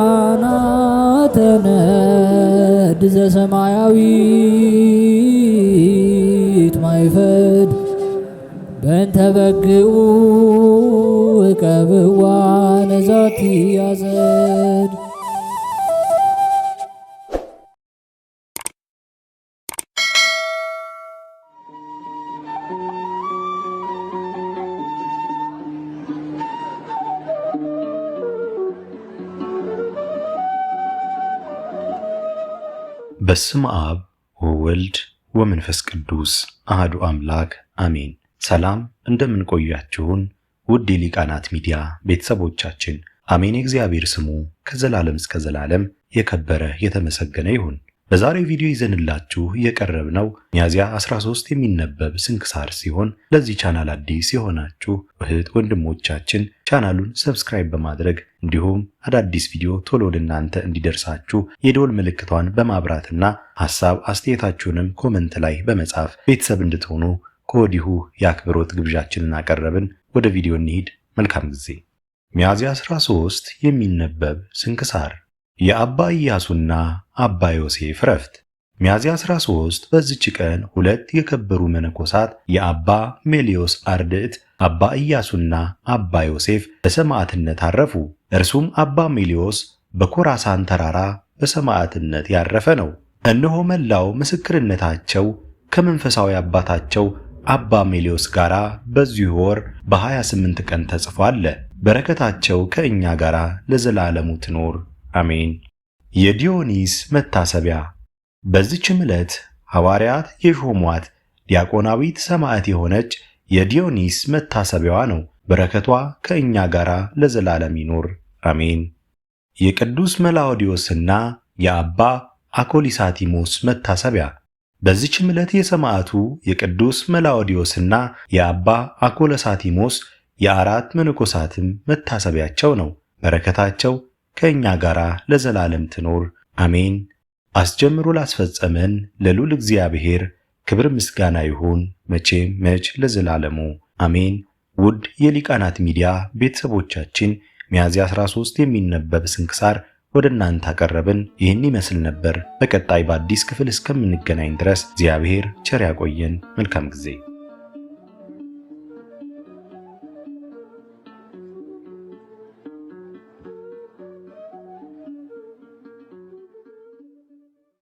ሊቃናተ ነድ ዘሰማያዊት ማይፈድ በእንተ በግዑ እቀብዋ ነዛቲ ያዘድ። በስመ አብ ወወልድ ወመንፈስ ቅዱስ አሐዱ አምላክ አሜን። ሰላም እንደምን ቆያችሁን? ውድ የሊቃናት ሚዲያ ቤተሰቦቻችን፣ አሜን። የእግዚአብሔር ስሙ ከዘላለም እስከ ዘላለም የከበረ የተመሰገነ ይሁን። በዛሬው ቪዲዮ ይዘንላችሁ የቀረብነው ሚያዝያ 13 የሚነበብ ስንክሳር ሲሆን ለዚህ ቻናል አዲስ የሆናችሁ እህት ወንድሞቻችን ቻናሉን ሰብስክራይብ በማድረግ እንዲሁም አዳዲስ ቪዲዮ ቶሎ ለእናንተ እንዲደርሳችሁ የደወል ምልክቷን በማብራትና ሐሳብ አስተያየታችሁንም ኮመንት ላይ በመጻፍ ቤተሰብ እንድትሆኑ ከወዲሁ የአክብሮት ግብዣችንን አቀረብን። ወደ ቪዲዮ እንሂድ። መልካም ጊዜ። ሚያዝያ 13 የሚነበብ ስንክሳር የአባ ኢያሱና አባ ዮሴፍ ዕረፍት። ሚያዝያ 13 በዚች ቀን ሁለት የከበሩ መነኮሳት የአባ ሜልዮስ አርድእት አባ ኢያሱና አባ ዮሴፍ በሰማዕትነት አረፉ። እርሱም አባ ሜልዮስ በኮራሳን ተራራ በሰማዕትነት ያረፈ ነው። እነሆ መላው ምስክርነታቸው ከመንፈሳዊ አባታቸው አባ ሜልዮስ ጋራ በዚህ ወር በ28 ቀን ተጽፎ አለ። በረከታቸው ከእኛ ጋራ ለዘላለሙ ትኖር አሜን። የዲዮኒስ መታሰቢያ። በዚችም ዕለት ሐዋርያት የሾሟት ዲያቆናዊት ሰማዕት የሆነች የዲዮኒስ መታሰቢያዋ ነው። በረከቷ ከእኛ ጋር ለዘላለም ይኖር አሜን። የቅዱስ መላውዲዮስና የአባ አኮሊሳቲሞስ መታሰቢያ። በዚችም ዕለት የሰማዕቱ የቅዱስ መላውዲዮስና የአባ አኮሊሳቲሞስ የአራት መነኮሳትም መታሰቢያቸው ነው። በረከታቸው ከእኛ ጋር ለዘላለም ትኖር አሜን። አስጀምሮ ላስፈጸመን ለልዑል እግዚአብሔር ክብር ምስጋና ይሁን መቼም መች ለዘላለሙ አሜን። ውድ የሊቃናት ሚዲያ ቤተሰቦቻችን ሚያዝያ 13 የሚነበብ ስንክሳር ወደ እናንተ አቀረብን። ይህን ይመስል ነበር። በቀጣይ በአዲስ ክፍል እስከምንገናኝ ድረስ እግዚአብሔር ቸር ያቆየን። መልካም ጊዜ